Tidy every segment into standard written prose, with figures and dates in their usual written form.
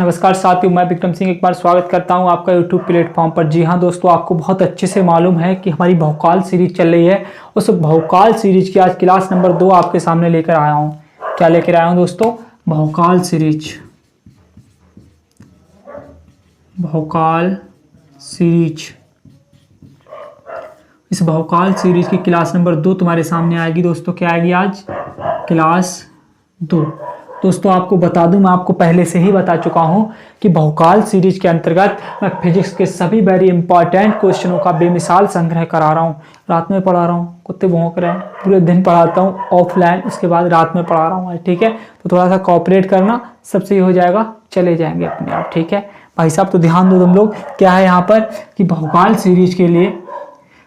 नमस्कार साथियों, मैं विक्रम सिंह एक बार स्वागत करता हूं आपका यूट्यूब प्लेटफॉर्म पर। जी हां दोस्तों, आपको बहुत अच्छे से मालूम है कि हमारी बहुकाल सीरीज चल रही है। उस बहुकाल सीरीज की आज क्लास नंबर 2 आपके सामने लेकर आया हूं। क्या लेकर आया हूं दोस्तों? बहुकाल सीरीज। बहुकाल सीरीज, इस बहुकाल सीरीज की क्लास नंबर 2 तुम्हारे सामने आएगी दोस्तों। क्या आएगी आज? क्लास 2। दोस्तों आपको बता दूं, मैं आपको पहले से ही बता चुका हूं कि बहुकाल सीरीज के अंतर्गत मैं फिजिक्स के सभी वेरी इंपॉर्टेंट क्वेश्चनों का बेमिसाल संग्रह करा रहा हूं। रात में पढ़ा रहा हूं, कुत्ते भौंक रहे हैं, पूरे दिन पढ़ाता हूं ऑफलाइन, उसके बाद रात में पढ़ा रहा हूं। ठीक है, तो थोड़ा सा कोऑपरेट करना, सब सही हो जाएगा, चले जाएंगे अपने आप। ठीक है भाई साहब, तो ध्यान दो तुम लोग। क्या है यहाँ पर कि बहुकाल सीरीज के लिए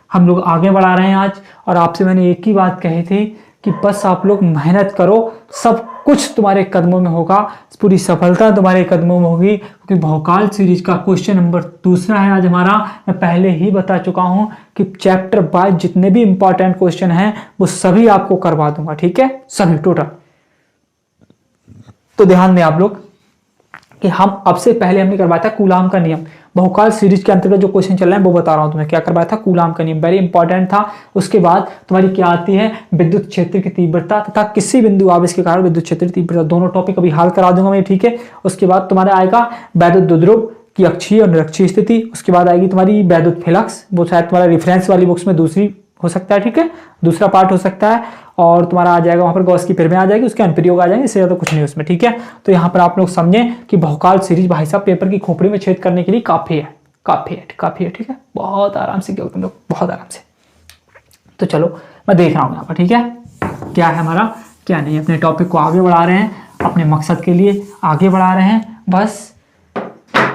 हम लोग आगे बढ़ा रहे हैं आज। और आपसे मैंने एक ही बात कही थी कि बस आप लोग मेहनत करो, सब कुछ तुम्हारे कदमों में होगा, पूरी सफलता तुम्हारे कदमों में होगी। क्योंकि बहुकाल सीरीज का क्वेश्चन नंबर 2 है आज हमारा। मैं पहले ही बता चुका हूं कि चैप्टर वाइज जितने भी इंपॉर्टेंट क्वेश्चन हैं वो सभी आपको करवा दूंगा। ठीक है, सभी टोटल। तो ध्यान दें आप लोग कि हम अब से पहले हमने करवाया था कूलाम का नियम। बहुकाल सीरीज के अंतर्गत जो क्वेश्चन चल रहे हैं वो बता रहा हूं तुम्हें। क्या करवाया था? कूलाम का नियम, वेरी इंपॉर्टेंट था। उसके बाद तुम्हारी क्या आती है? विद्युत क्षेत्र की तीव्रता तथा किसी बिंदु आवेश के कारण विद्युत क्षेत्र की तीव्रता। दोनों टॉपिक अभी हाल करा दूंगा मैं। ठीक है, उसके बाद तुम्हारा आएगा वैद्युत द्विध्रुव की अक्षीय और निरक्षीय स्थिति। उसके बाद आएगी तुम्हारी वैद्युत फ्लक्स, वो शायद तुम्हारा रेफरेंस वाली बुक्स में दूसरी हो सकता है। ठीक है, दूसरा पार्ट हो सकता है। और तुम्हारा आ जाएगा वहां पर गॉस की पिरमें आ जाएगी, उसके अनुप्रयोग आ जाएंगे, इससे ज्यादा कुछ नहीं उसमें। ठीक है, तो यहाँ पर आप लोग समझें कि बहुकाल सीरीज भाई साहब पेपर की खोपड़ी में छेद करने के लिए काफी है, काफी है, काफी है। ठीक है, बहुत आराम से किया तुम लोग, बहुत आराम से। तो चलो मैं देख रहा हूँ यहाँ पर। ठीक है, क्या है हमारा, क्या नहीं। अपने टॉपिक को आगे बढ़ा रहे हैं, अपने मकसद के लिए आगे बढ़ा रहे हैं। बस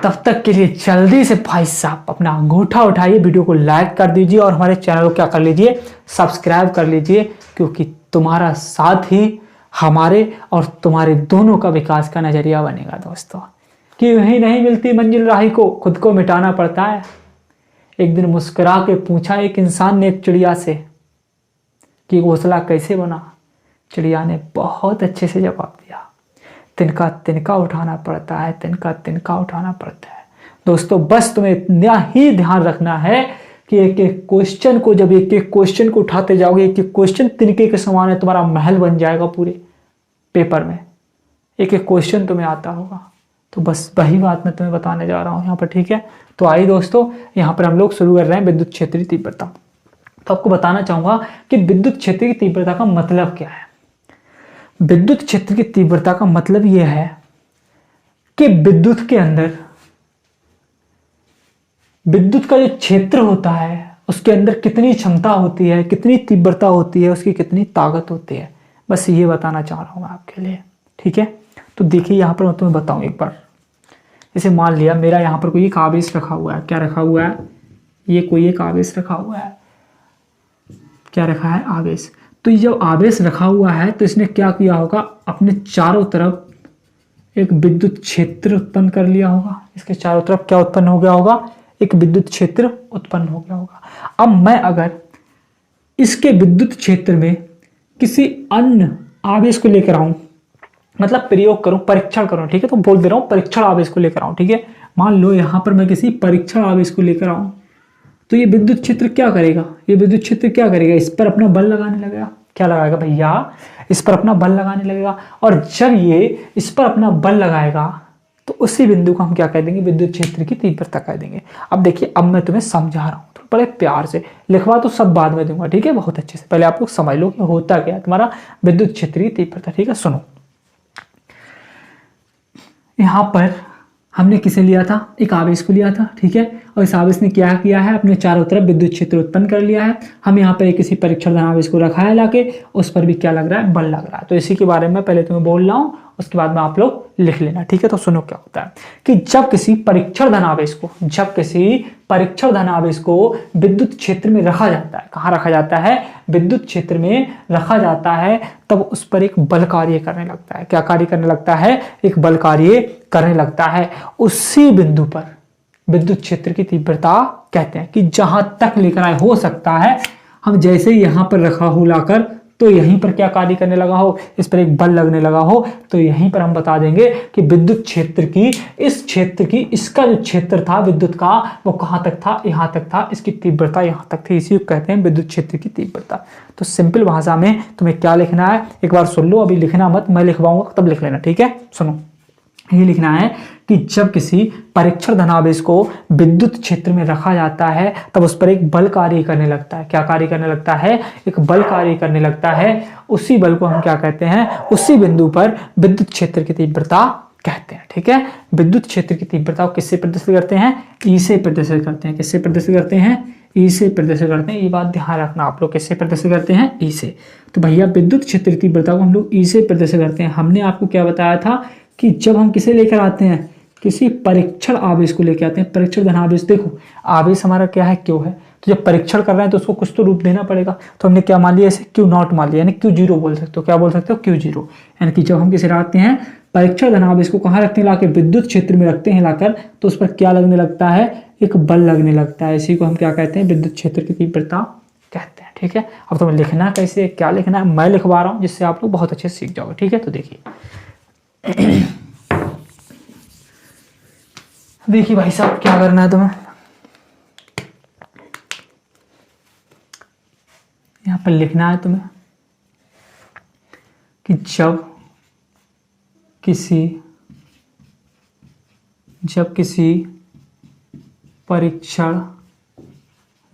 तब तक के लिए जल्दी से भाई साहब अपना अंगूठा उठाइए, वीडियो को लाइक कर दीजिए और हमारे चैनल को क्या कर लीजिए, सब्सक्राइब कर लीजिए। क्योंकि तुम्हारा साथ ही हमारे और तुम्हारे दोनों का विकास का नजरिया बनेगा दोस्तों। कि यही नहीं मिलती मंजिल राही को, खुद को मिटाना पड़ता है। एक दिन मुस्कुरा के पूछा एक इंसान ने एक चिड़िया से कि घोंसला कैसे बना। चिड़िया ने बहुत अच्छे से जवाब दिया, तिनका तिनका उठाना पड़ता है, तिनका तिनका उठाना पड़ता है। दोस्तों बस तुम्हें इतना ही ध्यान रखना है कि एक एक क्वेश्चन को, जब एक एक क्वेश्चन को उठाते जाओगे, एक एक क्वेश्चन तिनके के समान है, तुम्हारा महल बन जाएगा पूरे पेपर में। एक एक क्वेश्चन तुम्हें आता होगा। तो बस वही बात मैं तुम्हें बताने जा रहा हूं यहाँ पर। ठीक है, तो आइए दोस्तों, यहाँ पर हम लोग शुरू कर रहे हैं विद्युत क्षेत्र की तीव्रता। तो आपको बताना चाहूंगा कि विद्युत क्षेत्र की तीव्रता का मतलब क्या है। विद्युत क्षेत्र की तीव्रता का मतलब यह है कि विद्युत के अंदर, विद्युत का जो क्षेत्र होता है उसके अंदर कितनी क्षमता होती है, कितनी तीव्रता होती है, उसकी कितनी ताकत होती है। बस ये बताना चाह रहा हूं मैं आपके लिए। ठीक है, तो देखिए यहाँ पर मैं तुम्हें बताऊं एक बार। जैसे मान लिया मेरा यहाँ पर कोई एक आवेश रखा हुआ है। क्या रखा हुआ है? ये कोई एक आवेश रखा हुआ है। क्या रखा है? आवेश। तो ये जब आवेश रखा हुआ है तो इसने क्या किया होगा, अपने चारों तरफ एक विद्युत क्षेत्र उत्पन्न कर लिया होगा। इसके चारों तरफ क्या उत्पन्न हो गया होगा? एक विद्युत क्षेत्र उत्पन्न हो गया होगा। अब मैं अगर इसके विद्युत क्षेत्र में किसी अन्य आवेश को लेकर आऊं, मतलब प्रयोग करूं, परीक्षण करूं। ठीक है, तो बोल दे रहा हूं परीक्षण आवेश को लेकर आऊं। ठीक है, मान लो यहां पर मैं किसी परीक्षण आवेश को लेकर आऊं, तो ये विद्युत क्षेत्र क्या करेगा? ये विद्युत क्षेत्र क्या करेगा? इस पर अपना बल लगाने लगेगा। क्या लगाएगा भैया? इस पर अपना बल लगाने लगेगा। और जब ये इस पर अपना बल लगाएगा तो उसी बिंदु को हम क्या कह देंगे? विद्युत क्षेत्र की तीव्रता कह देंगे। अब देखिए, अब मैं तुम्हें समझा रहा हूं, तो बड़े प्यार से। लिखवा तो सब बाद में दूंगा। ठीक है, बहुत अच्छे से। पहले आप लोग समझ लो कि होता क्या है तुम्हारा विद्युत क्षेत्र की तीव्रता। ठीक है, सुनो। यहां पर हमने किसे लिया था? एक आवेश को लिया था। ठीक है, और इस आवेश ने क्या किया है? अपने चारों तरफ विद्युत क्षेत्र उत्पन्न कर लिया है। हम यहाँ पर एक किसी परीक्षण धन आवेश को रखा है लाके, उस पर भी क्या लग रहा है? बल लग रहा है। तो इसी के बारे में पहले तुम्हें बोल रहा हूं, उसके बाद में आप लोग लिख लेना। ठीक है, तो सुनो क्या होता है कि जब किसी परीक्षण धन आवेश को, जब किसी परीक्षण धन आवेश को विद्युत क्षेत्र में रखा जाता है, कहाँ रखा जाता है? विद्युत क्षेत्र में रखा जाता है, तब उस पर एक बल कार्य करने लगता है। क्या कार्य करने लगता है? एक बल कार्य करने लगता है। उसी बिंदु पर विद्युत क्षेत्र की तीव्रता कहते हैं कि जहां तक लेकर आए, हो सकता है हम जैसे ही यहां पर रखा हूं लाकर, तो यहीं पर क्या कार्य करने लगा हो, इस पर एक बल लगने लगा हो, तो यहीं पर हम बता देंगे कि विद्युत क्षेत्र की, इस क्षेत्र की, इसका जो क्षेत्र था विद्युत का वो कहां तक था, यहां तक था, इसकी तीव्रता यहां तक थी, इसी को कहते हैं विद्युत क्षेत्र की तीव्रता। तो सिंपल भाषा में तुम्हें क्या लिखना है, एक बार सुन लो, अभी लिखना मत, मैं लिखवाऊंगा तब लिख लेना, ठीक है। सुनो, ये लिखना है कि जब किसी परीक्षण धनावेश को विद्युत क्षेत्र में रखा जाता है तब उस पर एक बल कार्य करने लगता है। क्या कार्य करने लगता है, एक बल कार्य करने लगता है। उसी बल को हम क्या कहते हैं, उसी बिंदु पर विद्युत क्षेत्र की तीव्रता कहते हैं, ठीक है। विद्युत क्षेत्र की तीव्रता को किससे प्रदर्शित करते हैं, ई से प्रदर्शित करते हैं। किससे प्रदर्शित करते हैं, ई से प्रदर्शित करते हैं। ये बात ध्यान रखना आप लोग, किससे प्रदर्शित करते हैं, ई से। तो भैया विद्युत क्षेत्र की तीव्रता को हम लोग ई से प्रदर्शित करते हैं। हमने आपको क्या बताया था कि जब हम किसे लेकर आते हैं, किसी परीक्षण आवेश को लेकर आते हैं, परीक्षण धनावेश। देखो आवेश हमारा क्या है, क्यू है, तो जब परीक्षण कर रहे हैं तो उसको कुछ तो रूप देना पड़ेगा। तो हमने क्या मान लिया, इसे क्यू नॉट मान लिया, यानी क्यू जीरो बोल सकते हो। क्या बोल सकते हो, क्यू जीरो। यानी कि जब हम किसे लाते हैं, परीक्षण धनावेश को कहाँ रखते हैं, लाके विद्युत क्षेत्र में रखते हैं लाकर, तो उस पर क्या लगने लगता है, एक बल लगने लगता है। इसी को हम क्या कहते हैं, विद्युत क्षेत्र की तीव्रता कहते हैं, ठीक है। अब तुम्हें लिखना कैसे, क्या लिखना है, मैं लिखवा रहा हूँ जिससे आप लोग बहुत अच्छे से सीख जाओगे, ठीक है। तो देखिए देखिए भाई साहब, क्या करना है तुम्हें, यहां पर लिखना है तुम्हें कि जब किसी परीक्षण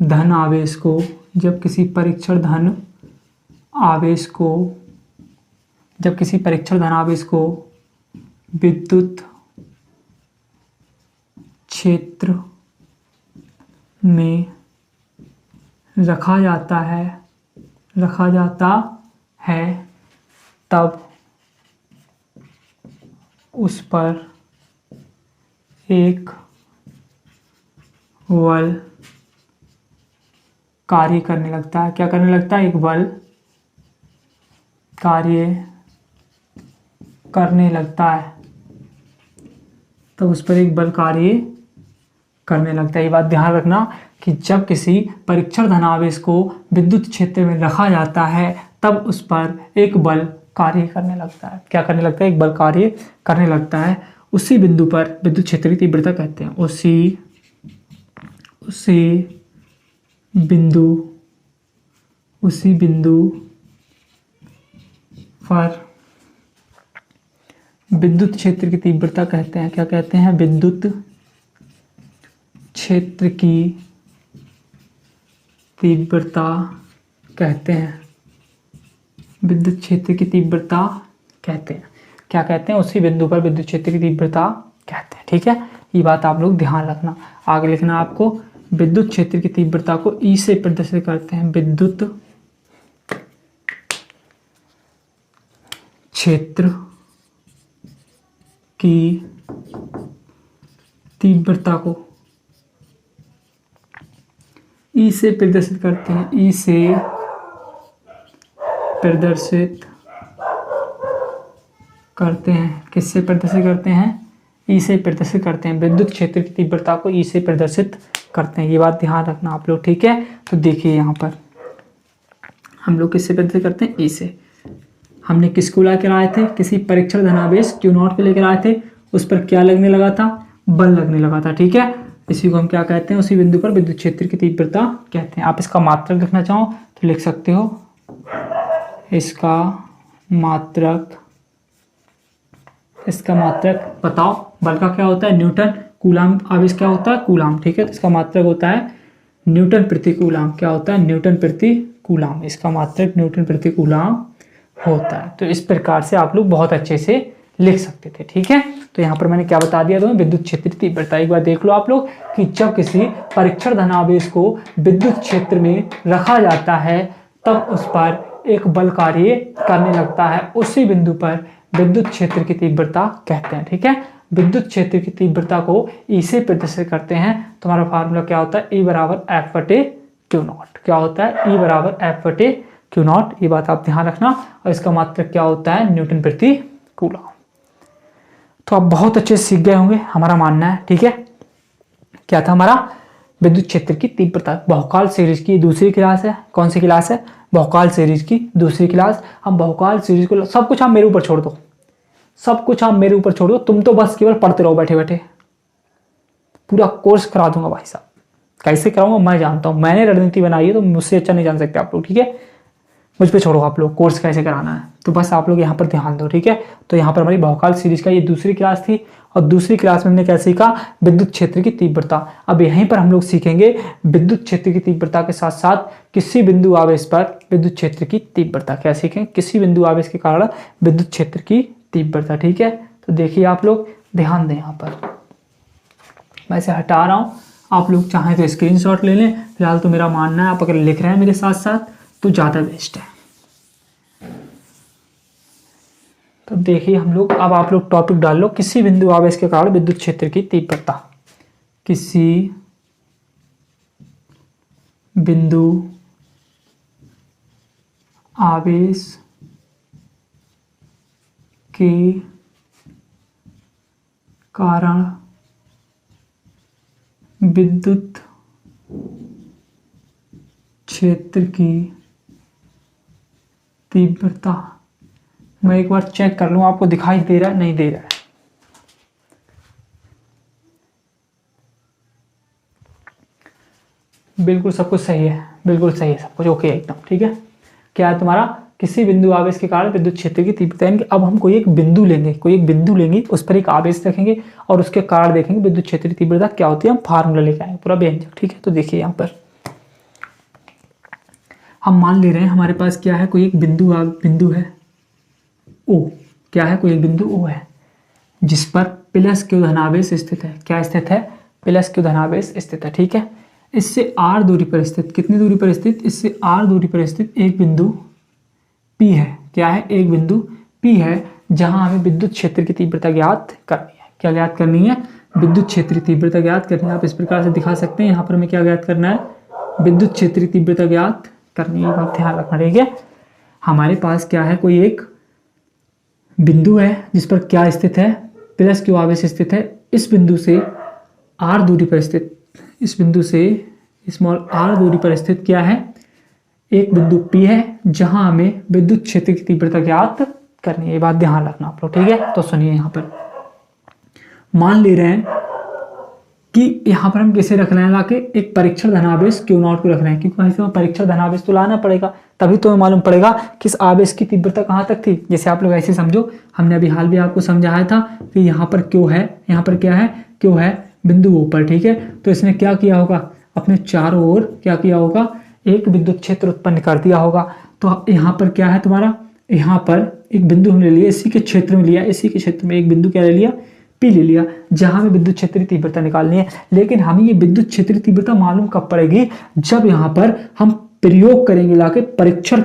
धन आवेश को, जब किसी परीक्षण धन आवेश को विद्युत क्षेत्र में रखा जाता है तब उस पर एक बल कार्य करने लगता है। क्या करने लगता है, एक बल कार्य करने लगता है, तब उस पर एक बल कार्य करने लगता है। ये बात ध्यान रखना कि जब किसी परीक्षण धनावेश को विद्युत क्षेत्र में रखा जाता है तब उस पर एक बल कार्य करने लगता है। क्या करने लगता है, एक बल कार्य करने लगता है। उसी बिंदु पर विद्युत क्षेत्र की तीव्रता कहते हैं। उसी बिंदु पर विद्युत क्षेत्र की तीव्रता कहते हैं। क्या कहते हैं, विद्युत क्षेत्र की तीव्रता कहते हैं। विद्युत क्षेत्र की तीव्रता कहते हैं। क्या कहते हैं, उसी बिंदु पर विद्युत क्षेत्र की तीव्रता कहते हैं, ठीक है। ये बात आप लोग ध्यान रखना। आगे लिखना आपको, विद्युत क्षेत्र की तीव्रता को ई से प्रदर्शित करते हैं। विद्युत क्षेत्र की तीव्रता को ई से प्रदर्शित करते हैं। ई से प्रदर्शित करते हैं। किससे प्रदर्शित करते हैं, ई से प्रदर्शित करते हैं। विद्युत क्षेत्र की तीव्रता को ई से प्रदर्शित करते हैं। ये बात ध्यान रखना आप लोग, ठीक है। तो देखिए यहाँ पर हम लोग किससे प्रदर्शित करते हैं, ई से। हमने किसको लेकर आए थे, किसी परीक्षण धनावेश क्यू नॉट को लेकर आए थे, उस पर क्या लगने लगा था, बल लगने लगा था, ठीक है। इसी को हम क्या कहते हैं, उसी बिंदु पर विद्युत क्षेत्र की तीव्रता कहते हैं। आप इसका मात्रक लिखना चाहो तो लिख सकते हो, इसका मात्रक बताओ। बल का क्या होता है, न्यूटन। कूलाम आवेश क्या होता है, कूलाम, ठीक है। तो इसका मात्रक होता है न्यूटन प्रति कूलाम। क्या होता है, न्यूटन प्रति कूलाम। इसका मात्रक न्यूटन प्रति कूलाम होता है। तो इस प्रकार से आप लोग बहुत अच्छे से लिख सकते थे, ठीक है। तो यहाँ पर मैंने क्या बता दिया तुम्हें, विद्युत क्षेत्र की तीव्रता। एक बार देख लो आप लोग कि जब किसी परीक्षण धनावेश को विद्युत क्षेत्र में रखा जाता है तब उस पर एक बल कार्य करने लगता है। उसी बिंदु पर विद्युत क्षेत्र की तीव्रता कहते हैं, ठीक है। विद्युत क्षेत्र की तीव्रता को ई से प्रदर्शित करते हैं। तुम्हारा फार्मूला क्या होता है, ई बराबर एफ बटे क्यू नॉट। क्या होता है, ई बराबर एफ बटे क्यू नॉट। ये बात आप ध्यान रखना। और इसका मात्रक क्या होता है, न्यूटन प्रति कूलम। तो आप बहुत अच्छे से सीख गए होंगे, हमारा मानना है, ठीक है। क्या था हमारा, विद्युत क्षेत्र की तीव्रता। बहुकाल सीरीज की दूसरी क्लास है। कौन सी क्लास है? बहुकाल सीरीज की दूसरी क्लास। हम बहुकाल सीरीज को सब कुछ आप मेरे ऊपर छोड़ दो, सब कुछ आप मेरे ऊपर छोड़ दो, तुम तो बस केवल पढ़ते रहो बैठे बैठे। पूरा कोर्स करा दूंगा भाई साहब। कैसे कराऊंगा मैं जानता हूं, मैंने रणनीति बनाई है, तो मुझसे अच्छा नहीं जान सकते आप लोग, ठीक है। मुझ पे छोड़ो आप लोग, कोर्स कैसे कराना है तो बस आप लोग यहाँ पर ध्यान दो, ठीक है। तो यहाँ पर हमारी बहुकाल सीरीज का ये दूसरी क्लास थी, और दूसरी क्लास में हमने क्या सीखा? विद्युत क्षेत्र की तीव्रता। अब यहीं पर हम लोग सीखेंगे विद्युत क्षेत्र की तीव्रता के साथ साथ किसी बिंदु आवेश पर विद्युत क्षेत्र की तीव्रता। क्या सीखें? किसी बिंदु आवेश के कारण विद्युत क्षेत्र की तीव्रता, ठीक है। तो देखिए आप लोग ध्यान दें, यहाँ पर मैं इसे हटा रहा हूं, आप लोग चाहें तो स्क्रीनशॉट ले लें। फिलहाल तो मेरा मानना है आप अगर लिख रहे हैं मेरे साथ साथ तो ज़्यादा बेस्ट है। तो देखिए हम लोग, अब आप लोग टॉपिक डाल लो, किसी बिंदु आवेश के कारण विद्युत क्षेत्र की तीव्रता। किसी बिंदु आवेश के कारण विद्युत क्षेत्र की तीव्रता। मैं एक बार चेक कर लूं आपको दिखाई दे रहा है नहीं दे रहा है। बिल्कुल सब कुछ सही है, बिल्कुल सही है, सब कुछ ओके है एकदम, ठीक है। क्या है तुम्हारा? किसी बिंदु आवेश के कारण विद्युत क्षेत्र की तीव्रता। यानी कि अब हम कोई एक बिंदु लेंगे, उस पर एक आवेश रखेंगे और उसके कारण देखेंगे विद्युत क्षेत्र की तीव्रता क्या होती है। हम फार्मूला लेके आएंगे पूरा व्यंजक, ठीक है। तो देखिए यहाँ पर हम मान ले रहे हैं हमारे पास क्या है, कोई एक बिंदु है ओ। क्या है? कोई एक बिंदु ओ है जिस पर प्लस क्यू धनावेश स्थित है। क्या स्थित है? प्लस क्यू धनावेश स्थित है, ठीक है। इससे आर दूरी पर स्थित, कितनी दूरी पर स्थित? इससे आर दूरी पर स्थित एक बिंदु पी है। क्या है? एक बिंदु पी है जहां हमें विद्युत क्षेत्र की तीव्रता ज्ञात करनी है। क्या ज्ञात करनी है? विद्युत क्षेत्र की तीव्रता ज्ञात करनी है। आप इस प्रकार से दिखा सकते हैं, यहाँ पर हमें क्या ज्ञात करना है? विद्युत क्षेत्र की तीव्रता ज्ञात करनी है। आप ध्यान रखना, ठीक है। हमारे पास क्या है, कोई एक बिंदु है जिस पर क्या स्थित है? प्लस क्यू आवेश स्थित है। इस बिंदु से आर दूरी पर स्थित, इस बिंदु से स्मॉल आर दूरी पर स्थित क्या है? एक बिंदु पी है जहां हमें विद्युत क्षेत्र की तीव्रता ज्ञात करनी है। ये बात ध्यान रखना आप लोग, ठीक है। तो सुनिए, यहाँ पर मान ले रहे हैं कि यहाँ पर हम किसे रख रहे हैं, लाके एक परीक्षण धनावेश क्यू नॉट को रख रहे हैं, क्योंकि वहीं से परीक्षण धनावेश तो लाना पड़ेगा, तभी तो मालूम पड़ेगा कि इस आवेश की तीव्रता कहाँ तक थी। जैसे आप लोग ऐसे समझो, हमने अभी हाल भी आपको समझाया था कि यहाँ पर क्यू है, यहाँ पर क्या है? क्यू है बिंदु ओ पर, ठीक है। तो इसने क्या किया होगा? अपने चारों ओर क्या किया होगा? एक विद्युत क्षेत्र उत्पन्न कर दिया होगा। तो यहाँ पर क्या है तुम्हारा? यहाँ पर एक बिंदु हमने लिया, इसी के क्षेत्र में लिया, इसी के क्षेत्र में एक बिंदु क्या ले लिया? पी ले लिया, जहां हमें विद्युत क्षेत्र की तीव्रता निकालनी है। लेकिन हमें ये विद्युत क्षेत्र की तीव्रता मालूम कब पड़ेगी? जब यहाँ पर हम प्रयोग करेंगे लाके, परीक्षण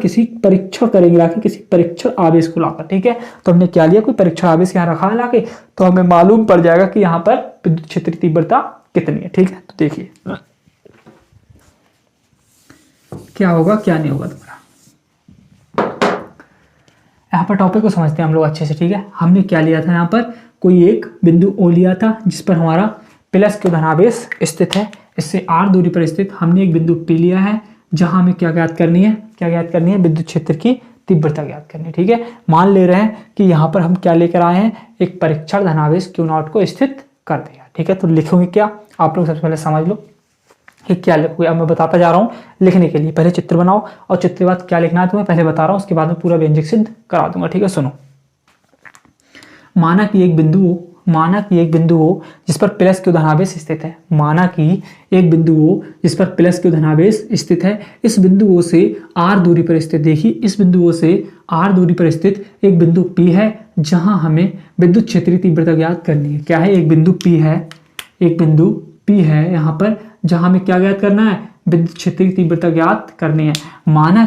करेंगे लाके किसी परीक्षण आवेश को लाकर, ठीक है। तो हमने क्या लिया? कोई परीक्षण आवेश यहाँ रखा है लाके, तो हमें मालूम पड़ जाएगा कि यहाँ पर विद्युत क्षेत्र की तीव्रता कितनी है, ठीक है। तो देखिए क्या होगा क्या नहीं होगा तुम्हारा। यहाँ पर टॉपिक को समझते हैं हम लोग अच्छे से, ठीक है। हमने क्या लिया था? यहाँ पर कोई एक बिंदु ओ लिया था जिस पर हमारा प्लस क्यू धनावेश स्थित है। इससे आर दूरी पर स्थित हमने एक बिंदु पी लिया है जहां हमें क्या ज्ञात करनी है? क्या ज्ञात करनी है? विद्युत क्षेत्र की तीव्रता ज्ञात करनी है, ठीक है। मान ले रहे हैं कि यहाँ पर हम क्या लेकर आए हैं? एक परीक्षण धनावेश क्यू नॉट को स्थित कर दिया, ठीक है। तो लिखोगे क्या? आप लोग सबसे पहले समझ लो कि क्या लिखोगे। अब मैं बताता जा रहा हूँ लिखने के लिए, पहले चित्र बनाओ और चित्र के बाद क्या लिखना है तुम्हें पहले बता रहा हूँ, उसके बाद में पूरा व्यंजक सिद्ध करा दूंगा, ठीक है। सुनो, माना कि एक बिंदु हो जिस पर प्लस क्यू धनावेश स्थित है। माना कि एक बिंदु हो जिस पर प्लस क्यू धनावेश स्थित है। इस बिंदु से आर दूरी पर स्थित, देखिए इस बिंदु से आर दूरी पर स्थित एक बिंदु पी है जहां हमें विद्युत क्षेत्र की तीव्रता ज्ञात करनी है। क्या है? एक बिंदु पी है यहाँ पर जहां हमें क्या ज्ञात करना है? विद्युत क्षेत्र की तीव्रता ज्ञात करनी है। माना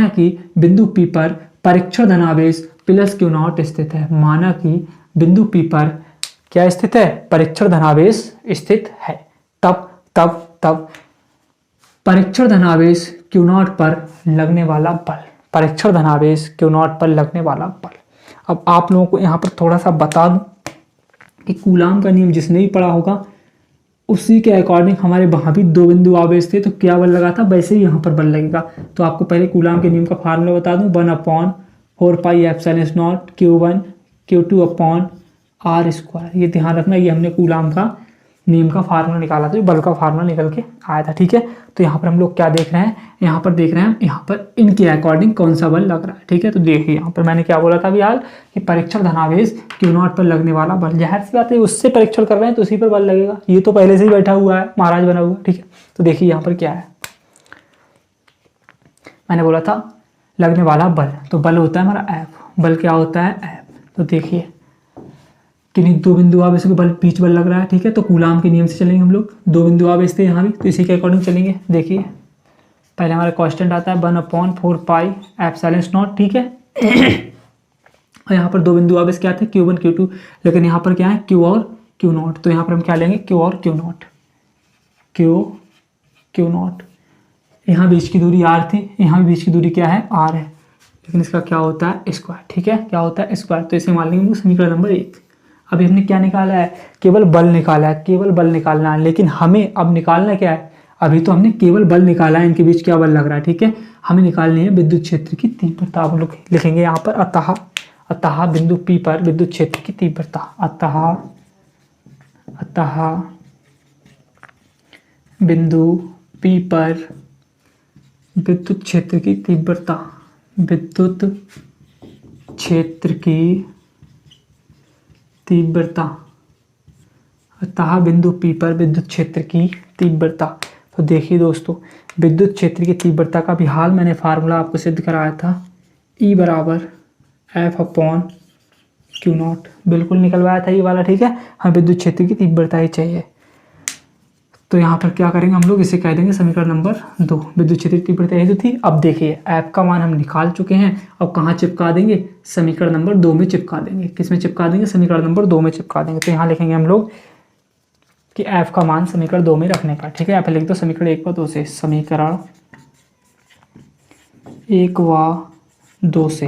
कि बिंदु पी पर परीक्षण धनावेश प्लस क्यू नॉट स्थित है। माना कि बिंदु पी पर क्या स्थित है? परीक्षण धनावेश स्थित है। तब परीक्षण धनावेश क्यू नॉट पर लगने वाला बल, परीक्षण धनावेश क्यू नॉट पर लगने वाला बल। अब आप लोगों को यहाँ पर थोड़ा सा बता दूं कि कूलाम का नियम जिसने भी पढ़ा होगा उसी के अकॉर्डिंग हमारे वहाँ भी दो बिंदु आवेश थे, तो क्या बल लगा था वैसे ही यहाँ पर बल लगेगा। तो आपको पहले कूलाम के नियम का फार्मूला बता दूं, 1/4πε0 Q1 Q2 upon R square. ये ध्यान रखना, ये हमने कूलाम का नियम का फार्मूला निकाला था, बल का फार्मूला निकल के आया था। ठीक है, तो यहाँ पर हम लोग क्या देख रहे हैं, यहाँ पर देख रहे हैं यहाँ पर इनके अकॉर्डिंग कौन सा बल लग रहा है। ठीक है, तो देखिए यहाँ पर मैंने क्या बोला था अभी हाल कि परीक्षण धनावेश Q0 पर लगने वाला बल, जाहिर सी बात है उससे परीक्षण कर रहे हैं तो उसी पर बल लगेगा, ये तो पहले से ही बैठा हुआ है, महाराज बना हुआ। ठीक है, तो देखिए यहाँ पर क्या है, मैंने बोला था लगने वाला बल, तो बल होता है हमारा F। बल क्या होता है F। तो देखिए किन्हीं दो बिंदु आवेश के बल बीच बल लग रहा है। ठीक है, तो कूलाम के नियम से चलेंगे हम लोग, दो बिंदु आवेश थे यहाँ भी, तो इसी के अकॉर्डिंग चलेंगे। देखिए पहले हमारा कांस्टेंट आता है 1/4πε0। ठीक है, और यहाँ पर दो बिंदु आवेश क्या थे, Q1 Q2, लेकिन यहाँ पर क्या है Q और Q0। तो यहाँ पर हम क्या लेंगे, Q और Q0, Q0। यहाँ बीच की दूरी R थी, यहाँ भी बीच की दूरी क्या है R है, लेकिन इसका क्या होता है स्क्वायर। ठीक है, क्या होता है स्क्वायर। तो इसे मान लेंगे समीकरण नंबर 1। अभी हमने क्या निकाला है, केवल बल निकाला है, केवल बल निकालना है, लेकिन हमें अब निकालना क्या है, अभी तो हमने केवल बल निकाला है, इनके बीच क्या बल लग रहा है। ठीक है, हमें निकालनी है विद्युत क्षेत्र की तीव्रता। हम लोग लिखेंगे यहाँ पर अतः बिंदु P पर विद्युत क्षेत्र की तीव्रता, अतः बिंदु P पर विद्युत क्षेत्र की तीव्रता, विद्युत क्षेत्र की तीव्रता, अतः बिंदु P पर विद्युत क्षेत्र की तीव्रता। तो देखिए दोस्तों, विद्युत क्षेत्र की तीव्रता का भी हाल मैंने फार्मूला आपको सिद्ध कराया था, E बराबर F/Q0, बिल्कुल निकलवाया था ये वाला। ठीक है, हमें विद्युत क्षेत्र की तीव्रता ही चाहिए, तो यहाँ पर क्या करेंगे हम लोग, इसे कह देंगे समीकरण नंबर 2। विद्युत क्षेत्र की तीव्रता यही तो थी। अब देखिए F का मान हम निकाल चुके हैं, अब कहाँ चिपका देंगे, समीकरण नंबर 2 में चिपका देंगे। किस में चिपका देंगे, समीकरण नंबर 2 में चिपका देंगे। तो यहाँ लिखेंगे हम लोग कि F का मान समीकरण 2 में रखने का। ठीक है, यहाँ पे लिख दो समीकरण 1 व 2 से, समीकरण 1 व 2 से।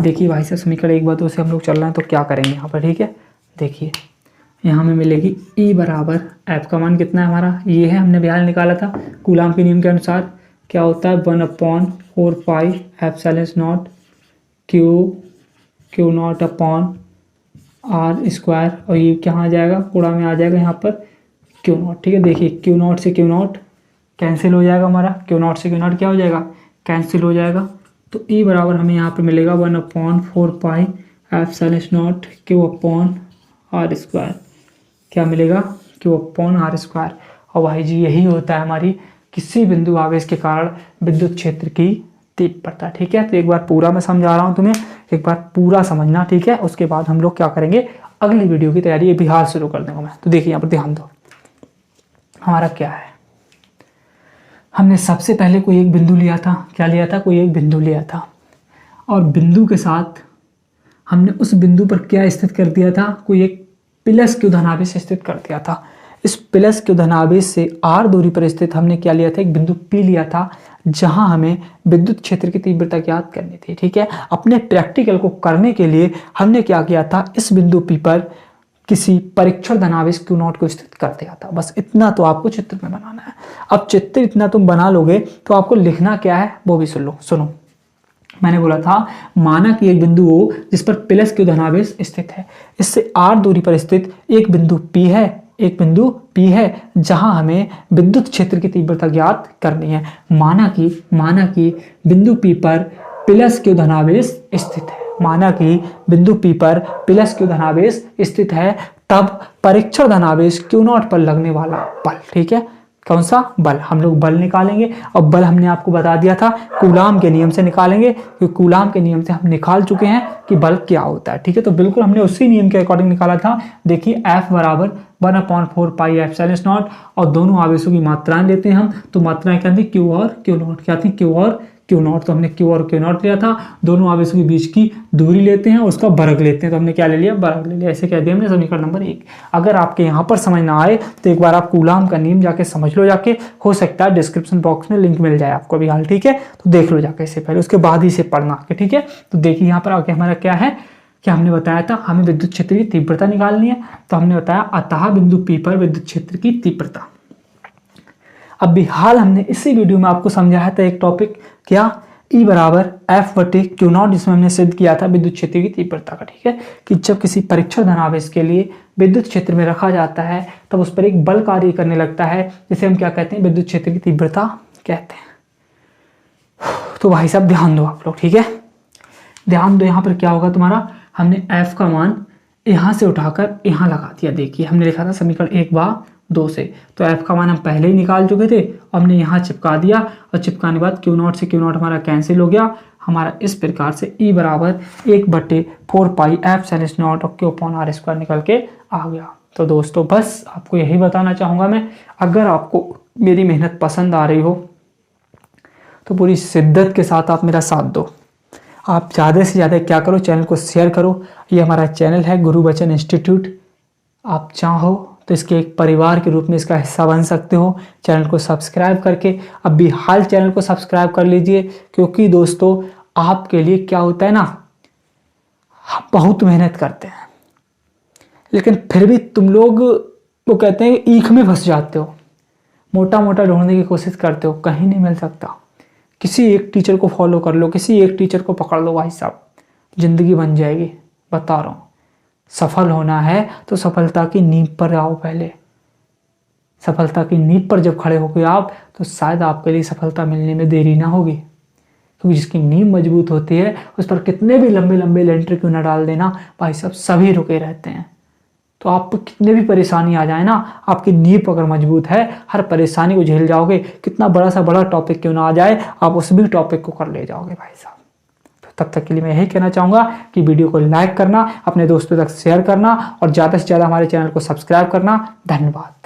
देखिए भाई साहब, समीकरण 1 व 2 से हम लोग चल रहे हैं, तो क्या करेंगे यहाँ पर। ठीक है, देखिए यहाँ हमें मिलेगी E बराबर, F का मान कितना है हमारा, ये है, हमने बयान निकाला था कूलाम के नियम के अनुसार, क्या होता है 1/4πε0 Q0 अपॉन R स्क्वायर, और ये कहाँ आ जाएगा, गुणा में आ जाएगा यहाँ पर Q0। ठीक है, देखिए Q0 से Q0 कैंसिल हो जाएगा हमारा, Q0 से Q0 क्या हो जाएगा, कैंसिल हो जाएगा। तो E बराबर हमें यहाँ पर मिलेगा 1/4πε0 Q अपॉन R स्क्वायर, क्या मिलेगा, Q अपॉन R स्क्वायर। और भाई जी यही होता है हमारी किसी बिंदु आवेश के कारण विद्युत क्षेत्र की तीव्रता। ठीक है, तो एक बार पूरा मैं समझा रहा हूँ तुम्हें, एक बार पूरा समझना। ठीक है, उसके बाद हम लोग क्या करेंगे, अगली वीडियो की तैयारी बिहार शुरू कर दूंगा मैं। तो देखिए यहाँ पर ध्यान दो, हमारा क्या है, हमने सबसे पहले कोई एक बिंदु लिया था, क्या लिया था, कोई एक बिंदु लिया था, और बिंदु के साथ हमने उस बिंदु पर क्या स्थित कर दिया था, कोई एक प्लस Q धनावेश स्थित कर दिया था। इस प्लस Q धनावेश से R दूरी पर स्थित हमने क्या लिया था, एक बिंदु P लिया था, जहां हमें विद्युत क्षेत्र की तीव्रता ज्ञात करनी थी। ठीक है, अपने प्रैक्टिकल को करने के लिए हमने क्या किया था, इस बिंदु P पर किसी परीक्षण धनावेश Q0 को स्थित कर दिया था। बस इतना तो आपको चित्र में बनाना है। अब चित्र इतना तुम बना लोगे तो आपको लिखना क्या है वो भी सुन लो। सुनो, मैंने बोला था माना कि एक बिंदु हो जिस पर प्लस Q धनावेश स्थित है, इससे R दूरी पर स्थित एक बिंदु P है, एक बिंदु P है जहां हमें विद्युत क्षेत्र की तीव्रता ज्ञात करनी है। माना कि बिंदु P पर प्लस Q धनावेश स्थित है, माना कि बिंदु P पर प्लस Q धनावेश स्थित है, तब परीक्षण धनावेश Q0 पर लगने वाला बल, ठीक है, कौन सा बल, हम लोग बल निकालेंगे। और बल हमने आपको बता दिया था कूलाम के नियम से निकालेंगे, क्योंकि कूलाम के नियम से हम निकाल चुके हैं कि बल क्या होता है। ठीक है, तो बिल्कुल हमने उसी नियम के अकॉर्डिंग निकाला था। देखिए F बराबर 1/4πε0, और दोनों आवेशों की मात्राएं लेते हैं हम, तो मात्राएं क्या थी, Q और Q0, क्या थी, Q और Q0। तो हमने Q और Q0 लिया था, दोनों आवेशों के बीच की दूरी लेते हैं, उसका वर्ग लेते हैं, तो हमने क्या ले लिया, वर्ग ले लिया। ऐसे कह दिया हमने समीकरण नंबर 1। अगर आपके यहाँ पर समझ ना आए तो एक बार आप कूलाम का नियम जाके समझ लो, जाके हो सकता है डिस्क्रिप्शन बॉक्स में लिंक मिल जाए आपको भी हाल। ठीक है, तो देख लो जाके इससे पहले, उसके बाद ही इसे पढ़ना। ठीक है, तो देखिए यहाँ पर आगे हमारा क्या है, कि हमने बताया था हमें विद्युत क्षेत्र की तीव्रता निकालनी है, तो हमने बताया अतः बिंदु P पर विद्युत क्षेत्र की तीव्रता। अब भी हाल हमने इसी वीडियो में आपको समझाया था एक टॉपिक, क्या, E बराबर F बटे क्यू नॉट, जिसमें हमने सिद्ध किया था विद्युत क्षेत्र की तीव्रता का। ठीक है, कि जब किसी परीक्षण धनावेश के लिए विद्युत क्षेत्र में रखा जाता है तब उस पर एक बल कार्य करने लगता है, जिसे हम क्या कहते हैं, विद्युत क्षेत्र की तीव्रता कहते हैं। तो भाई साहब ध्यान दो आप लोग, ठीक है, ध्यान दो। यहाँ पर क्या होगा तुम्हारा, हमने F का मान यहाँ से उठाकर यहाँ लगा दिया। देखिए हमने लिखा था समीकरण 1/2 से, तो F का मान हम पहले ही निकाल चुके थे, हमने यहाँ चिपका दिया और चिपकाने के बाद Q0 से Q0 हमारा कैंसिल हो गया। हमारा इस प्रकार से E बराबर 1/4 पाई F नॉट और Q/R² निकल के आ गया। तो दोस्तों बस आपको यही बताना चाहूँगा मैं, अगर आपको मेरी मेहनत पसंद आ रही हो तो पूरी शिद्दत के साथ आप मेरा साथ दो। आप ज़्यादा से ज़्यादा क्या करो, चैनल को शेयर करो। ये हमारा चैनल है गुरुबचन इंस्टीट्यूट, आप चाहो तो इसके एक परिवार के रूप में इसका हिस्सा बन सकते हो। चैनल को सब्सक्राइब करके अब भी हाल चैनल को सब्सक्राइब कर लीजिए, क्योंकि दोस्तों आपके लिए क्या होता है ना, बहुत मेहनत करते हैं लेकिन फिर भी तुम लोग वो कहते हैं ईख में फंस जाते हो, मोटा मोटा ढूंढने की कोशिश करते हो, कहीं नहीं मिल सकता। किसी एक टीचर को फॉलो कर लो, किसी एक टीचर को पकड़ लो, भाई साहब जिंदगी बन जाएगी, बता रहा हूँ। सफल होना है तो सफलता की नींव पर आओ पहले। सफलता की नींव पर जब खड़े होगे आप, तो शायद आपके लिए सफलता मिलने में देरी ना होगी, क्योंकि जिसकी नींव मजबूत होती है उस पर कितने भी लंबे लंबे लेंटर क्यों ना डाल देना, भाई साहब सभी रुके रहते हैं। तो आप कितने भी परेशानी आ जाए ना, आपकी नींव अगर मजबूत है, हर परेशानी को झेल जाओगे। कितना बड़ा सा बड़ा टॉपिक क्यों ना आ जाए, आप उस भी टॉपिक को कर ले जाओगे भाई साहब। तो तब तक के लिए मैं यही कहना चाहूँगा कि वीडियो को लाइक करना, अपने दोस्तों तक शेयर करना और ज़्यादा से ज़्यादा हमारे चैनल को सब्सक्राइब करना। धन्यवाद।